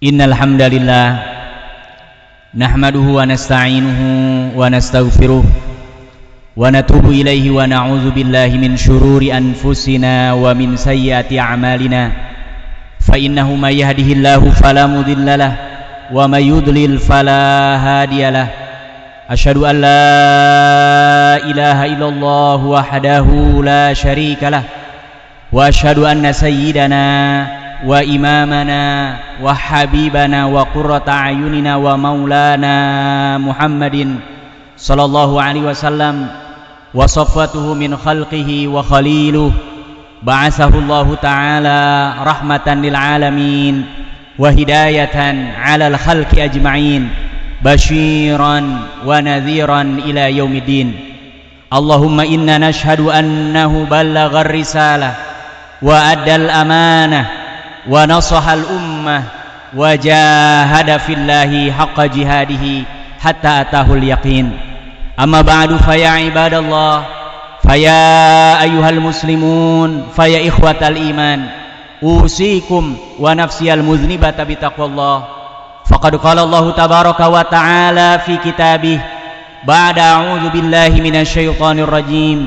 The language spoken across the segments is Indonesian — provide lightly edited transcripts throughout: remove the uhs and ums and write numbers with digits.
Innal hamdalillah nahmaduhu wa nasta'inuhu wa nastaghfiruh wa natubu ilaihi wa na'udzu billahi min syururi anfusina wa min sayyiati a'malina fa innahu may yahdihillahu fala mudhillalah wa may yudlil fala hadiyalah. Asyhadu an la ilaha illallah wahdahu la syarikalah wa asyhadu anna sayyidana wa imamana wa habibana wa qurrata ayunina wa maulana Muhammadin sallallahu alaihi wasallam wa safwatuhu min khalqihi wa khaliluh ba'athahu Allah ta'ala rahmatan lil alamin wa hidayatan 'alal khalqi ajma'in basyiran wa nadhiran ila yaumiddin. Allahumma inna nashhadu annahu ballaghar risalah wa addal amanah wa nasahal ummah wa jahada fillahi haqqa jihadihi hatta atahul yaqin. Amma ba'du fa ya ibadallah fa ya ayyuhal muslimun fa ya ikhwatal iman usikum wa nafsiyal muznibata bi taqwallah. Faqad qala Allah tabaraka wa ta'ala fi kitabih ba'da a'udzu billahi minasy syaithanir rajim.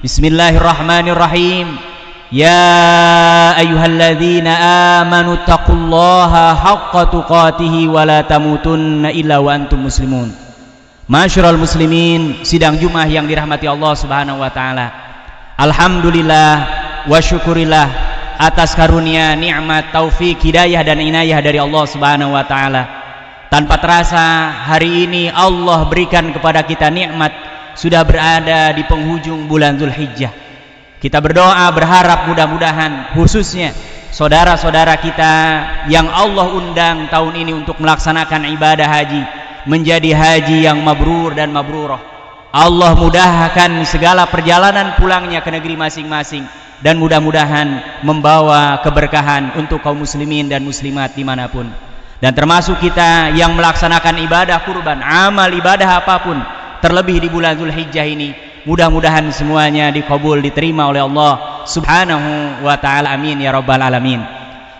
Bismillahirrahmanirrahim. Ya ayyuhalladzina amanu taqullaha haqqa tuqatih wa la tamutunna illa wa antum muslimun. Masyarul muslimin, sidang Jumat yang dirahmati Allah Subhanahu wa taala. Alhamdulillah wa syukurillah atas karunia, nikmat, taufik, hidayah dan inayah dari Allah Subhanahu wa taala. Tanpa terasa hari ini Allah berikan kepada kita nikmat sudah berada di penghujung bulan Zulhijjah. Kita berdoa berharap mudah-mudahan khususnya saudara-saudara kita yang Allah undang tahun ini untuk melaksanakan ibadah haji menjadi haji yang mabrur dan mabrurah. Allah mudahkan segala perjalanan pulangnya ke negeri masing-masing dan mudah-mudahan membawa keberkahan untuk kaum muslimin dan muslimat dimanapun. Dan termasuk kita yang melaksanakan ibadah kurban, amal ibadah apapun terlebih di bulan Zulhijjah ini, mudah-mudahan semuanya dikabul, diterima oleh Allah Subhanahu wa ta'ala. Amin ya rabbal alamin.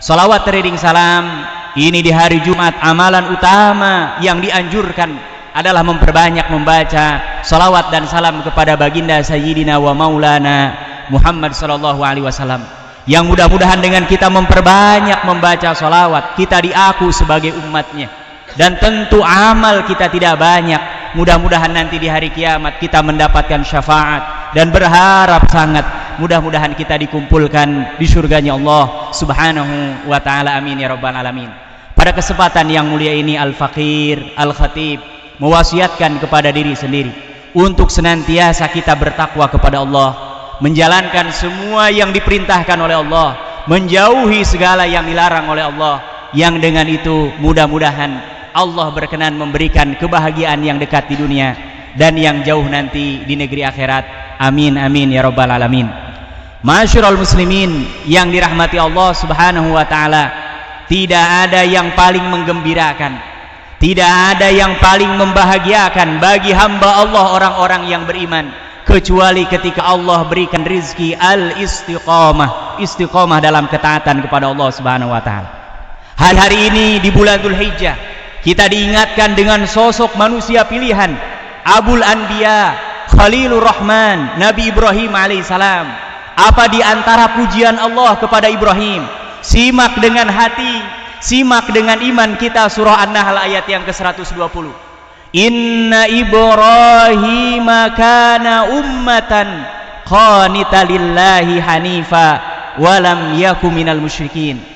Salawat teriring salam ini di hari Jumat, amalan utama yang dianjurkan adalah memperbanyak membaca salawat dan salam kepada baginda Sayyidina wa Maulana Muhammad sallallahu alaihi wasallam. Yang mudah-mudahan dengan kita memperbanyak membaca salawat, kita diaku sebagai umatnya. Dan tentu amal kita tidak banyak, mudah-mudahan nanti di hari kiamat kita mendapatkan syafaat dan berharap sangat mudah-mudahan kita dikumpulkan di surganya Allah Subhanahu wa ta'ala. Amin ya rabbal alamin. Pada kesempatan yang mulia ini Al-Faqir, Al-Khatib mewasiatkan kepada diri sendiri untuk senantiasa kita bertakwa kepada Allah, menjalankan semua yang diperintahkan oleh Allah, menjauhi segala yang dilarang oleh Allah, yang dengan itu mudah-mudahan Allah berkenan memberikan kebahagiaan yang dekat di dunia dan yang jauh nanti di negeri akhirat. Amin amin ya rabbal alamin. Masyarul muslimin yang dirahmati Allah Subhanahu wa ta'ala, tidak ada yang paling menggembirakan, tidak ada yang paling membahagiakan bagi hamba Allah orang-orang yang beriman kecuali ketika Allah berikan rizki al-istiqamah, istiqamah dalam ketaatan kepada Allah Subhanahu wa ta'ala. Hari ini di bulan Dzulhijjah kita diingatkan dengan sosok manusia pilihan Abul Anbiya, Khalilur Rahman, Nabi Ibrahim alaihissalam. Apa di antara pujian Allah kepada Ibrahim? Simak dengan hati, simak dengan iman kita surah An-Nahl ayat yang ke-120. Inna Ibrahim kana ummatan qanita lillahi hanifa walam yakum minal musyrikin.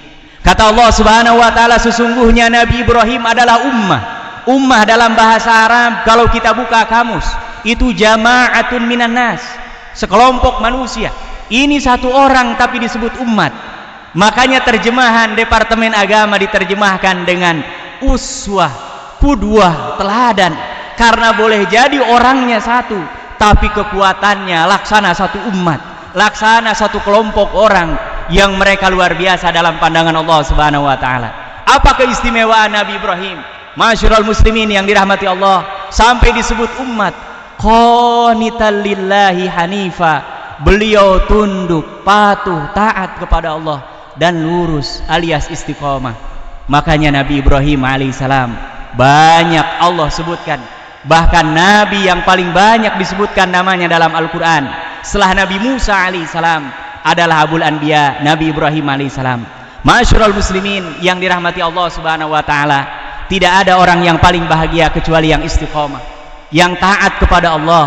Kata Allah Subhanahu wa ta'ala, sesungguhnya Nabi Ibrahim adalah ummah. Ummah dalam bahasa Arab kalau kita buka kamus itu jama'atun minan nas, sekelompok manusia. Ini satu orang tapi disebut umat. Makanya terjemahan Departemen Agama diterjemahkan dengan uswah, qudwah, teladan. Karena boleh jadi orangnya satu tapi kekuatannya laksana satu umat, laksana satu kelompok orang yang mereka luar biasa dalam pandangan Allah Subhanahu wa ta'ala. Apa keistimewaan Nabi Ibrahim? Masyarul muslimin yang dirahmati Allah, sampai disebut umat qanital lillahi hanifa. Beliau tunduk, patuh, taat kepada Allah dan lurus alias istiqomah. Makanya Nabi Ibrahim alaihissalam banyak Allah sebutkan, bahkan Nabi yang paling banyak disebutkan namanya dalam Al-Quran setelah Nabi Musa alaihissalam adalah Abul Anbiya, Nabi Ibrahim alaihissalam. Masyarul muslimin yang dirahmati Allah subhanahu wa ta'ala, tidak ada orang yang paling bahagia kecuali yang istiqomah, yang taat kepada Allah,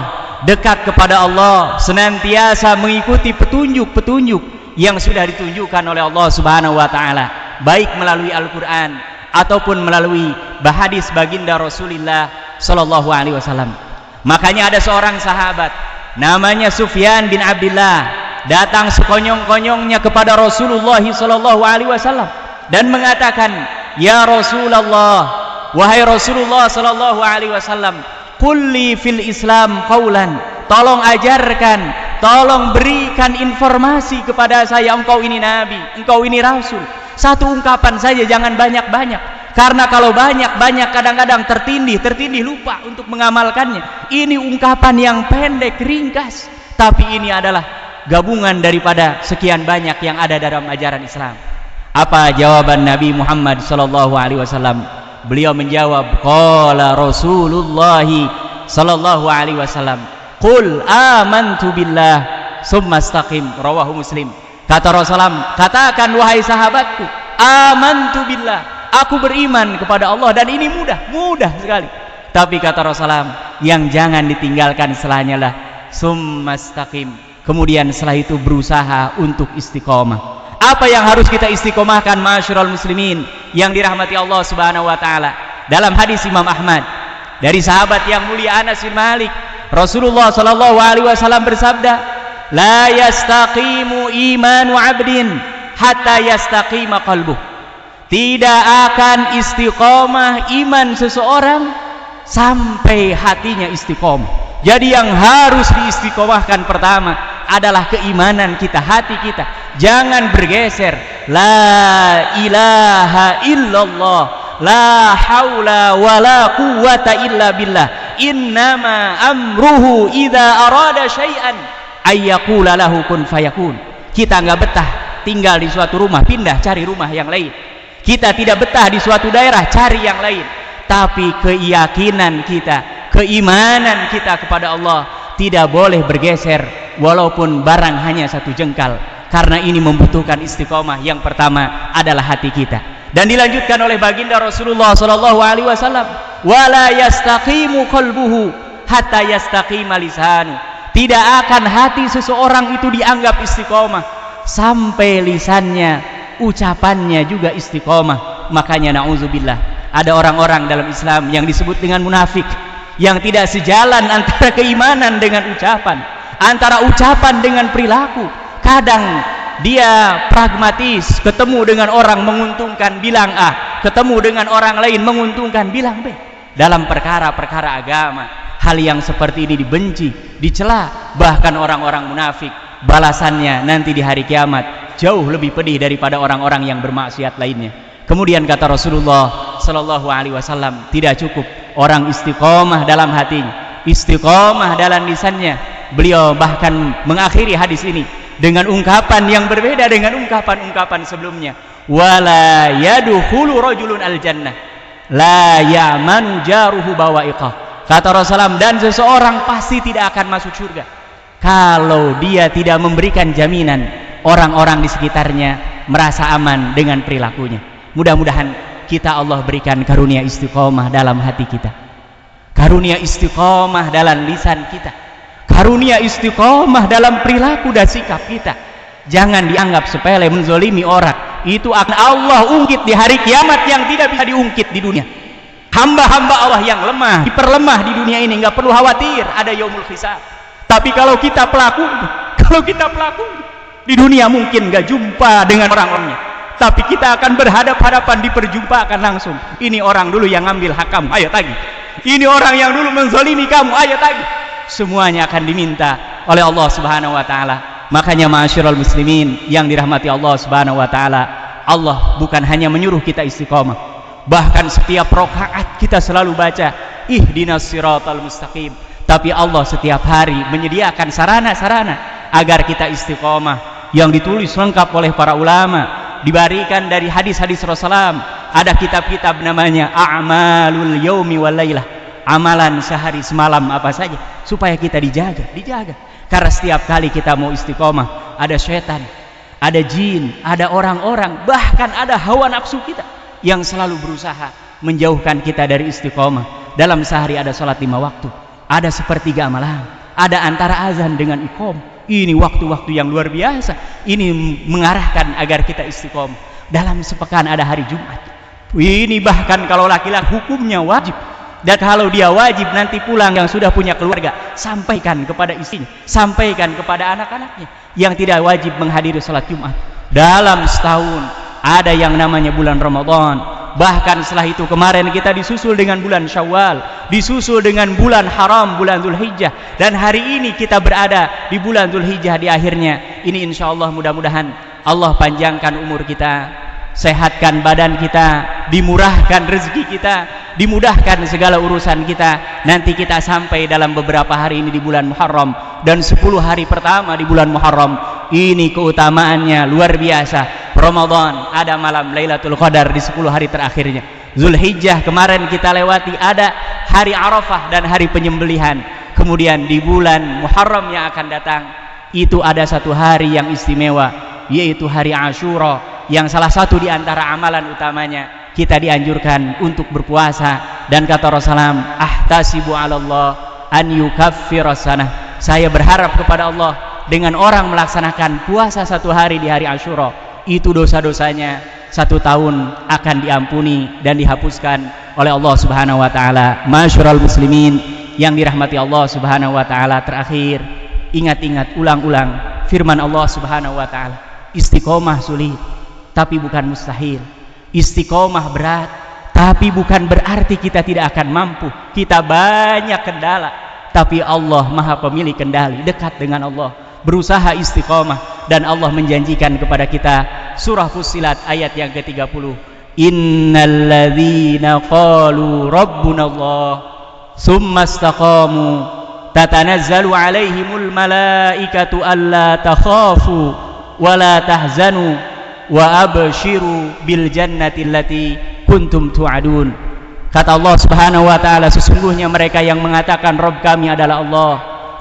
dekat kepada Allah, senantiasa mengikuti petunjuk-petunjuk yang sudah ditunjukkan oleh Allah subhanahu wa ta'ala, baik melalui Al-Quran ataupun melalui hadis baginda Rasulullah sallallahu alaihi wasallam. Makanya ada seorang sahabat namanya Sufyan bin Abdullah datang sekonyong-konyongnya kepada Rasulullah sallallahu alaihi wasallam dan mengatakan, "Ya Rasulullah, wahai Rasulullah sallallahu alaihi wasallam, qulli fil Islam qaulan." Tolong ajarkan, tolong berikan informasi kepada saya, engkau ini nabi, engkau ini rasul. Satu ungkapan saja, jangan banyak-banyak. Karena kalau banyak-banyak kadang-kadang tertindih lupa untuk mengamalkannya. Ini ungkapan yang pendek, ringkas, tapi ini adalah gabungan daripada sekian banyak yang ada dalam ajaran Islam. Apa jawaban Nabi Muhammad sallallahu alaihi wasallam? Beliau menjawab, qala Rasulullah sallallahu alaihi wasallam, qul amantu billah summa istaqim, rawahu Muslim. Kata Rasulullah, katakan wahai sahabatku, amantu billah, aku beriman kepada Allah, dan ini mudah sekali. Tapi kata Rasulullah, yang jangan ditinggalkan setelahnya lah summa istaqim, kemudian setelah itu berusaha untuk istiqomah. Apa yang harus kita istiqomahkan masyarul muslimin yang dirahmati Allah subhanahu wa ta'ala? Dalam hadis Imam Ahmad dari sahabat yang mulia Anas bin Malik, Rasulullah sallallahu alaihi wasallam bersabda, la yastaqimu imanu abdin hatta yastaqima qalbuh. Tidak akan istiqomah iman seseorang sampai hatinya istiqomah. Jadi yang harus diistiqomahkan pertama adalah keimanan kita, hati kita. Jangan bergeser. La ilaha illallah, la haula wala quwwata illa billah, innama amruhu idza arada syai'an ayyaqula lahu kun fayakun. Kita nggak betah tinggal di suatu rumah, pindah cari rumah yang lain. Kita tidak betah di suatu daerah, cari yang lain. Tapi keyakinan kita, keimanan kita kepada Allah tidak boleh bergeser walaupun barang hanya satu jengkal, karena ini membutuhkan istiqomah. Yang pertama adalah hati kita, dan dilanjutkan oleh baginda Rasulullah sallallahu alaihi wasallam, wala yastaqimu qalbuhu hatta yastaqima lisanu. Tidak akan hati seseorang itu dianggap istiqomah sampai lisannya, ucapannya juga istiqomah. Makanya na'udzubillah, ada orang-orang dalam Islam yang disebut dengan munafik, yang tidak sejalan antara keimanan dengan ucapan, antara ucapan dengan perilaku. Kadang dia pragmatis, ketemu dengan orang menguntungkan bilang A, ketemu dengan orang lain menguntungkan bilang B. Dalam perkara-perkara agama, hal yang seperti ini dibenci, dicela. Bahkan orang-orang munafik balasannya nanti di hari kiamat jauh lebih pedih daripada orang-orang yang bermaksiat lainnya. Kemudian kata Rasulullah sallallahu alaihi wasallam, tidak cukup orang istiqomah dalam hatinya, istiqomah dalam lisannya. Beliau bahkan mengakhiri hadis ini dengan ungkapan yang berbeda dengan ungkapan-ungkapan sebelumnya. Wala yadkhulu rajulun al-jannah la ya'manu jaruhu bawa'iqah. Kata Rasulullah, dan seseorang pasti tidak akan masuk surga kalau dia tidak memberikan jaminan orang-orang di sekitarnya merasa aman dengan perilakunya. Mudah-mudahan kita Allah berikan karunia istiqomah dalam hati kita, karunia istiqomah dalam lisan kita, karunia istiqomah dalam perilaku dan sikap kita. Jangan dianggap sepele menzolimi orang, itu akan Allah ungkit di hari kiamat yang tidak bisa diungkit di dunia. Hamba-hamba Allah yang lemah diperlemah di dunia ini, nggak perlu khawatir ada yaumul hisab. Tapi kalau kita pelaku di dunia mungkin nggak jumpa dengan orang-orangnya, tapi kita akan berhadap-hadapan, diperjumpakan langsung. Ini orang dulu yang ngambil hak kamu, ayo tagih. Ini orang yang dulu menzalimi kamu, ayo tagih. Semuanya akan diminta oleh Allah subhanahu wa ta'ala. Makanya ma'asyiral muslimin yang dirahmati Allah subhanahu wa ta'ala, Allah bukan hanya menyuruh kita istiqomah, bahkan setiap rakaat kita selalu baca ihdinas siratal mustaqim. Tapi Allah setiap hari menyediakan sarana-sarana agar kita istiqomah, yang ditulis lengkap oleh para ulama, diberikan dari hadis-hadis Rasulullah Ada kitab-kitab namanya A'malul Yaumi wal Lailah, amalan sehari semalam apa saja, supaya kita dijaga. Karena setiap kali kita mau istiqomah, ada syaitan, ada jin, ada orang-orang, bahkan ada hawa nafsu kita yang selalu berusaha menjauhkan kita dari istiqomah. Dalam sehari ada sholat 5 waktu, ada sepertiga malam, ada antara azan dengan iqamah. Ini waktu-waktu yang luar biasa. Ini mengarahkan agar kita istiqomah. Dalam sepekan ada hari Jumat. Ini bahkan kalau laki-laki hukumnya wajib. Dan kalau dia wajib nanti pulang yang sudah punya keluarga, sampaikan kepada istrinya, sampaikan kepada anak-anaknya yang tidak wajib menghadiri sholat Jumat. Dalam setahun ada yang namanya bulan Ramadan. Bahkan setelah itu kemarin kita disusul dengan bulan Syawal, disusul dengan bulan haram, bulan Dzulhijjah, dan hari ini kita berada di bulan Dzulhijjah di akhirnya. Ini insya Allah mudah-mudahan Allah panjangkan umur kita, sehatkan badan kita, dimurahkan rezeki kita, dimudahkan segala urusan kita. Nanti kita sampai dalam beberapa hari ini di bulan Muharram, dan 10 hari pertama di bulan Muharram ini keutamaannya luar biasa. Ramadan ada malam Lailatul Qadar di 10 hari terakhirnya. Zulhijjah kemarin kita lewati, ada hari Arafah dan hari penyembelihan. Kemudian di bulan Muharram yang akan datang itu ada satu hari yang istimewa, yaitu hari Asyura, yang salah satu di antara amalan utamanya kita dianjurkan untuk berpuasa. Dan kata Rasulullah, ahtasibu 'ala Allah an yukaffira sanah. Saya berharap kepada Allah dengan orang melaksanakan puasa satu hari di hari Asyura, itu dosa-dosanya 1 tahun akan diampuni dan dihapuskan oleh Allah Subhanahu wa taala. Masyarul muslimin yang dirahmati Allah Subhanahu wa taala, terakhir ingat-ingat ulang-ulang firman Allah Subhanahu wa taala, istiqomah sulit tapi bukan mustahil. Istiqomah berat tapi bukan berarti kita tidak akan mampu. Kita banyak kendala, tapi Allah Maha Pemilik kendali. Dekat dengan Allah, berusaha istiqomah, dan Allah menjanjikan kepada kita, surah Fussilat ayat yang ke-30, innalladzina qalu rabbunallah summa istaqamu tatanazzalu alaihimul malaikatu alla takhafu wa la tahzanu wa abshiru bil jannati allati kuntum tu'adun. Kata Allah Subhanahu wa taala, sesungguhnya mereka yang mengatakan Rabb kami adalah Allah,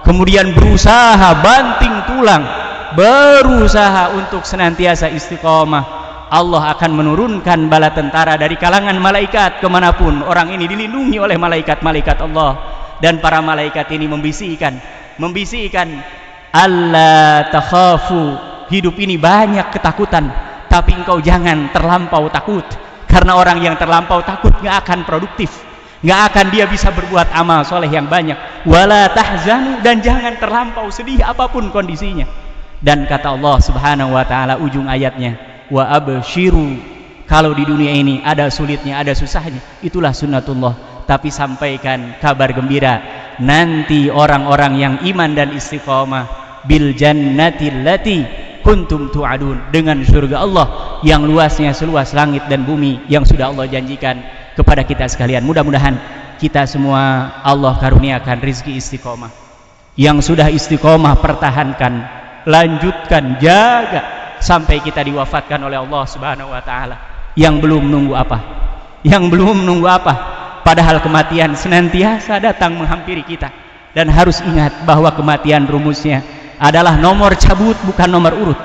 kemudian berusaha banting tulang, berusaha untuk senantiasa istiqomah, Allah akan menurunkan bala tentara dari kalangan malaikat kemanapun orang ini dilindungi oleh malaikat-malaikat Allah. Dan para malaikat ini membisikkan alla takhafu, hidup ini banyak ketakutan, tapi engkau jangan terlampau takut, karena orang yang terlampau takut gak akan produktif, gak akan dia bisa berbuat amal soleh yang banyak. Wala tahzanu, dan jangan terlampau sedih apapun kondisinya. Dan kata Allah Subhanahu wa taala ujung ayatnya, wa abshiru, kalau di dunia ini ada sulitnya, ada susahnya, itulah sunnatullah, tapi sampaikan kabar gembira, nanti orang-orang yang iman dan istiqomah bil jannati allati kuntum tu'adun, dengan surga Allah yang luasnya seluas langit dan bumi, yang sudah Allah janjikan kepada kita sekalian. Mudah-mudahan kita semua Allah karuniakan rizki istiqomah. Yang sudah istiqomah pertahankan, lanjutkan, jaga sampai kita diwafatkan oleh Allah Subhanahu wa taala. Yang belum nunggu apa? Padahal kematian senantiasa datang menghampiri kita, dan harus ingat bahwa kematian rumusnya adalah nomor cabut, bukan nomor urut.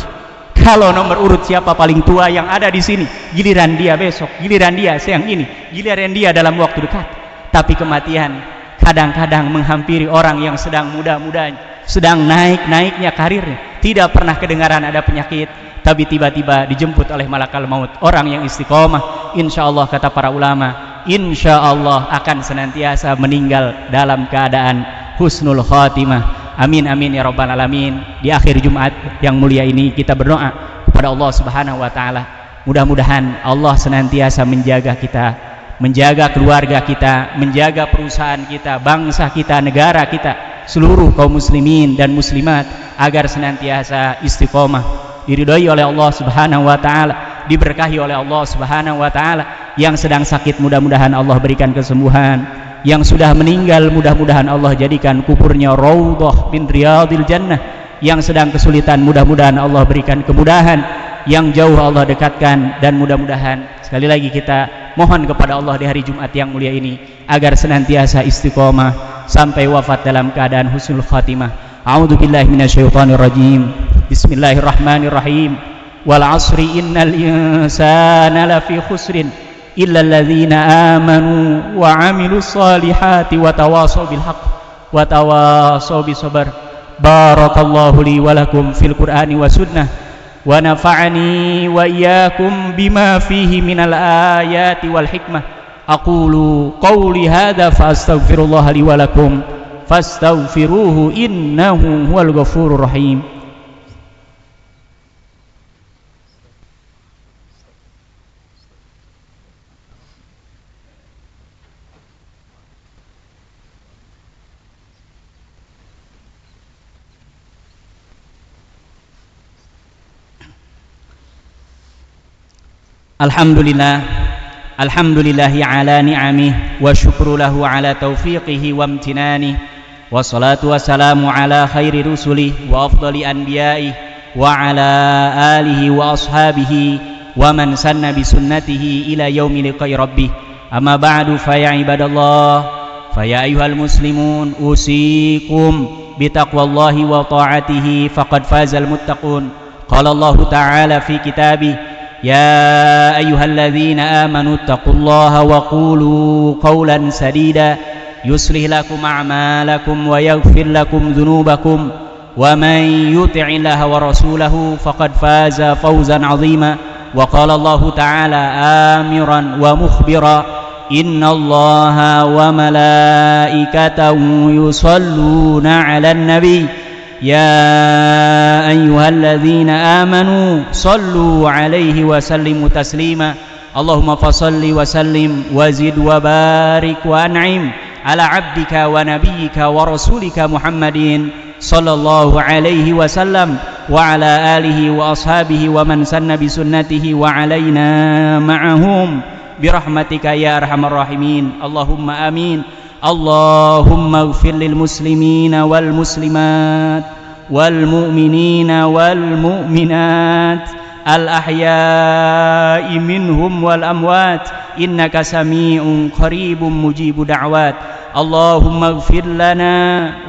Kalau nomor urut siapa paling tua yang ada di sini, giliran dia besok, giliran dia siang ini, giliran dia dalam waktu dekat. Tapi kematian kadang-kadang menghampiri orang yang sedang muda-mudanya, sedang naik-naiknya karirnya, tidak pernah kedengaran ada penyakit, tapi tiba-tiba dijemput oleh malakal maut. Orang yang istiqomah, insya Allah kata para ulama, insya Allah akan senantiasa meninggal dalam keadaan husnul khatimah. Amin amin ya rabbal alamin. Di akhir Jumat yang mulia ini kita berdoa kepada Allah Subhanahu wa taala, mudah-mudahan Allah senantiasa menjaga kita, menjaga keluarga kita, menjaga perusahaan kita, bangsa kita, negara kita, seluruh kaum muslimin dan muslimat, agar senantiasa istiqomah, diridhoi oleh Allah Subhanahu wa taala, diberkahi oleh Allah Subhanahu wa taala. Yang sedang sakit mudah-mudahan Allah berikan kesembuhan, yang sudah meninggal mudah-mudahan Allah jadikan kuburnya raudhah min riyadil jannah, yang sedang kesulitan mudah-mudahan Allah berikan kemudahan, yang jauh Allah dekatkan, dan mudah-mudahan sekali lagi kita mohon kepada Allah di hari Jumat yang mulia ini agar senantiasa istiqomah sampai wafat dalam keadaan husnul khatimah. A'udzubillahi minasyaitonir rajim. Bismillahirrahmanirrahim. Wal 'asri innal insana lafi khusrin illa alladzina amanu wa 'amilus solihati wa tawasaw bil haqq wa tawasaw bis sabr. Barakallahu li wa lakum fil Qur'ani wa sunnah wa nafa'ani wa iyyakum bima fihi minal ayati wal hikmah. Aqulu qawli hadza fa astaghfirullah li wa lakum fastaghfiruhu innahu huwal ghafurur rahim. Alhamdulillahi ala ni'amih wa syukru lahu ala taufiqihi wa amtinanih, wa salatu wassalamu ala khairi rusulih wa afdali anbiya'ih wa ala alihi wa ashabihi wa man sanna bi sunnatihi ila yaumi liqa'i rabbih. Amma ba'du, fa ya ibadallah, fa ya ayyuhal muslimun, usikum bi taqwallahi wa ta'atihi faqad fazal muttaqun. Qala Allah ta'ala fi kitabih: يا أيها الذين آمنوا اتقوا الله وقولوا قولا سديدا يصلح لكم أعمالكم ويغفر لكم ذنوبكم ومن يطع الله ورسوله فقد فاز فوزا عظيما. وقال الله تعالى آمرا ومخبرا: إن الله وملائكته يصلون على النبي يا أيها الذين آمنوا صلوا عليه وسلموا تسليما. اللهم فصل وسلم وزد وبارك وأنعم على عبدك ونبيك ورسولك محمد صلى الله عليه وسلم وعلى آله وأصحابه ومن سن بسنته وعلينا معهم برحمتك يا أرحم الراحمين. اللهم آمين. اللهم اغفر للمسلمين والمسلمات والمؤمنين والمؤمنات الأحياء منهم والأموات إنك سميع قريب مجيب دعوات. اللهم اغفر لنا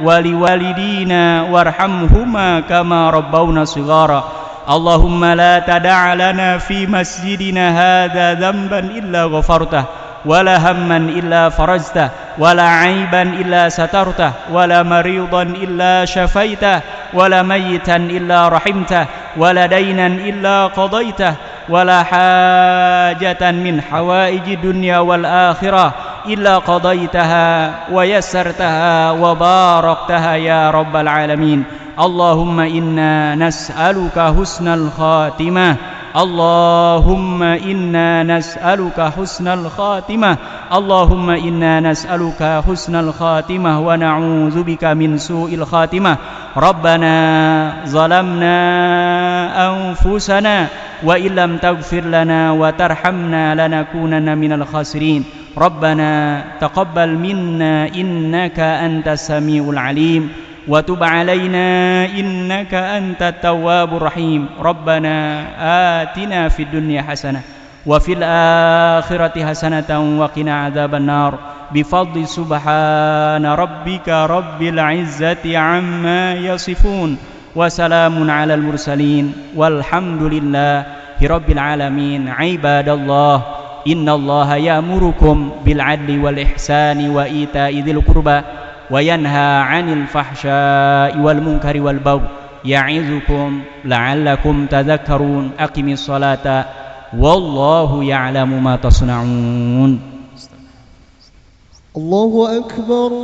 ولوالدينا وارحمهما كما ربونا صغارا. اللهم لا تدع لنا في مسجدنا هذا ذنبا إلا غفرته ولا هما إلا فرجته ولا عيبا إلا سترته ولا مريضا إلا شفيته ولا ميتا إلا رحمته ولا دينا إلا قضيته ولا حاجة من حوائج الدنيا والآخرة إلا قضيتها ويسرتها وباركتها يا رب العالمين. اللهم إنا نسألك حسن الخاتمة. اللهم إنا نسألك حسن الخاتمة. اللهم إنا نسألك حسن الخاتمة ونعوذ بك من سوء الخاتمة. ربنا ظلمنا أنفسنا وإن لم تغفر لنا وترحمنا لنكونن من الخاسرين. ربنا تقبل منا إنك أنت السميع العليم وتب علينا إنك أنت التواب الرحيم. ربنا آتنا في الدنيا حسنة وفي الآخرة حسنة وقنا عذاب النار بفضل سبحان ربك رب العزة عما يصفون وسلام على المرسلين والحمد لله رب العالمين. عباد الله، إن الله يأمركم بالعدل والإحسان وإيتاء ذي القربى وينهى عن الفحشاء والمنكر والبغي يعظكم لعلكم تذكرون. أقم الصلاة والله يعلم ما تصنعون. الله أكبر.